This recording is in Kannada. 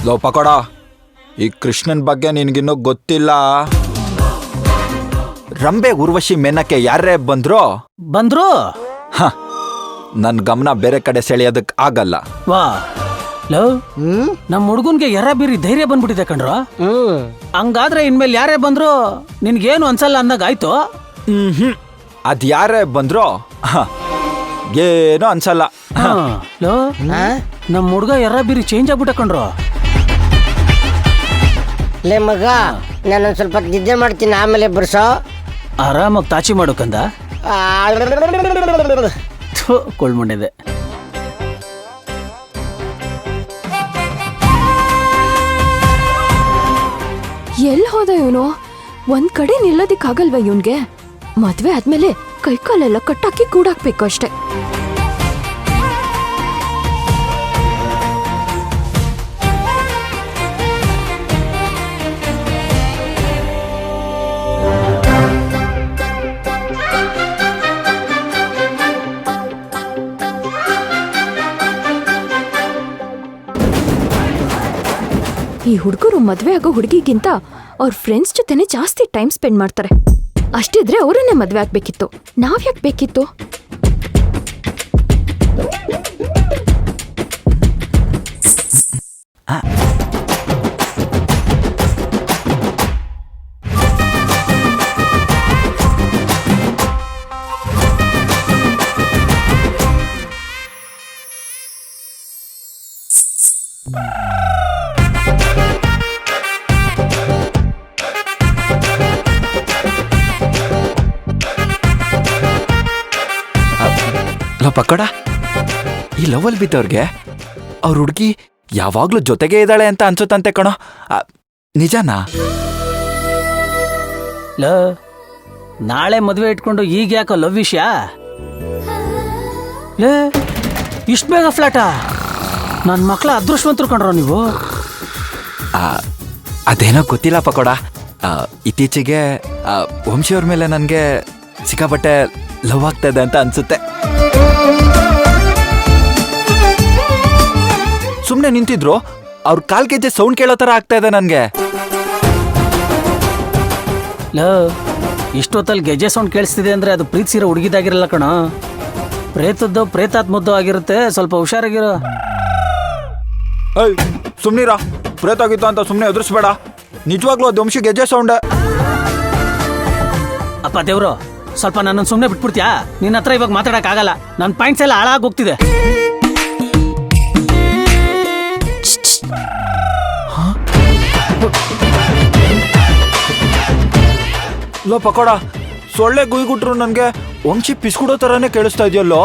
ಲೋ ಪಕೋಡ, ಈ ಕೃಷ್ಣನ್ ಬಗ್ಗೆ ನಿನ್ಗಿನ್ನೂ ಗೊತ್ತಿಲ್ಲ. ರಂಬೆ ಉರ್ವಶಿ ಮೇನಕ್ಕೆ ಯಾರೇ ಬಂದ್ರು ನನ್ ಗಮನ ಬೇರೆ ಕಡೆ ಸೆಳೆಯೋದಕ್ ಆಗಲ್ಲ. ವಾ ಲವ್, ನಮ್ ಹುಡುಗನ್ಗೆ ಎರ ಬೀರಿ ಧೈರ್ಯ ಬಂದ್ಬಿಟ್ಟಿದೆ ಕಣ್ರು. ಹಂಗಾದ್ರೆ ಇನ್ಮೇಲೆ ಯಾರೇ ಬಂದ್ರು ನಿನ್ಗೇನು ಅನ್ಸಲ್ಲ ಅಂದಾಗ ಆಯ್ತು. ಅದ್ ಯಾರೇ ಬಂದ್ರು ಏನು ಅನ್ಸಲ್ಲ. ನಮ್ ಹುಡ್ಗ ಎರ ಬೀರಿ ಚೇಂಜ್ ಆಗ್ಬಿಟ್ಟ ಕಣ್ರು. ಲೇ ಮಗ, ನಾನೊಂದ್ ಸ್ವಲ್ಪ ನಿದ್ದೆ ಮಾಡ್ತೀನಿ, ಆಮೇಲೆ ಬರ್ಸೋ. ಆರಾಮಾಗಿ ತಾಚಿ ಮಾಡೋಕಂದ ಕೊಳ್ಮಂಡಿದೆ. ಎಲ್ ಹೋದ ಇವನು? ಒಂದ್ ಕಡೆ ನಿಲ್ಲೋದಿಕ್ಕಾಗಲ್ವ ಇವನ್ಗೆ? ಮದ್ವೆ ಆದ್ಮೇಲೆ ಕೈಕಾಲೆಲ್ಲ ಕಟ್ಟಾಕಿ ಕೂಡಾಕ್ಬೇಕು ಅಷ್ಟೆ. ಈ ಹುಡುಗರು ಮದ್ವೆ ಆಗೋ ಹುಡುಗಿಗಿಂತ ಅವ್ರ ಫ್ರೆಂಡ್ಸ್ ಜೊತೆನೆ ಜಾಸ್ತಿ ಟೈಮ್ ಸ್ಪೆಂಡ್ ಮಾಡ್ತಾರೆ. ಅಷ್ಟಿದ್ರೆ ಅವರನ್ನೇ ಮದ್ವೆ ಆಗ್ಬೇಕಿತ್ತು, ನಾವ್ ಯಾಕೆ ಬೇಕಿತ್ತು? ಲೋ ಪಕೋಡ, ಈ ಲವಲ್ ಬಿದ್ದವ್ರಿಗೆ ಅವ್ರ ಹುಡುಗಿ ಯಾವಾಗ್ಲೂ ಜೊತೆಗೆ ಇದ್ದಾಳೆ ಅಂತ ಅನ್ಸುತ್ತಂತೆ ಕಣೋ. ನಿಜನಾ? ನಾಳೆ ಮದ್ವೆ ಇಟ್ಕೊಂಡು ಈಗ ಯಾಕೋ ಲವ್ ವಿಷಯ? ಇಷ್ಟ ಬೇಗ ಫ್ಲಾಟಾ? ನನ್ ಮಕ್ಳ ಅದೃಷ್ಟವಂತರು ಕಂಡ್ರೋ ನೀವು. ಅದೇನೋ ಗೊತ್ತಿಲ್ಲ ಪಕೋಡ, ಇತ್ತೀಚೆಗೆ ವಂಶಿಯವ್ರ ಮೇಲೆ ನನಗೆ ಸಿಕ್ಕಾಪಟ್ಟೆ ಲವ್ ಆಗ್ತಾ ಇದೆ ಅಂತ ಅನ್ಸುತ್ತೆ. ಸುಮ್ಮನೆ ನಿಂತಿದ್ರು, ಅವ್ರ ಕಾಲ್ ಗೆಜ್ಜೆ ಸೌಂಡ್ ಕೇಳೋ ತರ ಆಗ್ತಾ ಇದೆ ನನ್ಗೆ. ಇಷ್ಟೊತ್ತಲ್ಲಿ ಗೆಜ್ಜೆ ಸೌಂಡ್ ಕೇಳಿಸ್ತಿದೆ ಅಂದ್ರೆ ಅದು ಪ್ರೀತಿಸಿರೋ ಹುಡುಗಿದಾಗಿರಲ್ಲ ಕಣ. ಪ್ರೇತದ್ದು ಪ್ರೇತಾತ್ಮದ್ದು ಆಗಿರುತ್ತೆ, ಸ್ವಲ್ಪ ಹುಷಾರಾಗಿರೋ. ಸುಮ್ನಿರ, ಪ್ರೇತ ಆಗಿತ್ತು ಅಂತ ಸುಮ್ನೆ ಎದುರಿಸ್ಬೇಡ. ನಿಜವಾಗ್ಲೂ ಅದು ವಂಶಿ ಗೆಜ್ಜೆ ಸೌಂಡ್. ಅಪ್ಪ ದೇವ್ರು, ಸ್ವಲ್ಪ ನನ್ನನ್ನು ಸುಮ್ಮನೆ ಬಿಟ್ಬಿಡ್ತೀಯಾ? ನಿನ್ನ ಹತ್ರ ಇವಾಗ ಮಾತಾಡಕ್ ಆಗಲ್ಲ, ನನ್ನ ಪಾಯಿಂಟ್ಸ್ ಎಲ್ಲ ಹಾಳಾಗಿ ಹೋಗ್ತಿದೆ. ಲೋ ಪಕೋಡ, ಸೊಳ್ಳೆ ಗುಯ್ಗುಟ್ರು ನನ್ಗೆ ವಂಶಿ ಪಿಸ್ಕುಡೋ ತರಾನೇ ಕೇಳಿಸ್ತಾ ಇದೆಯಲ್ಲೋ.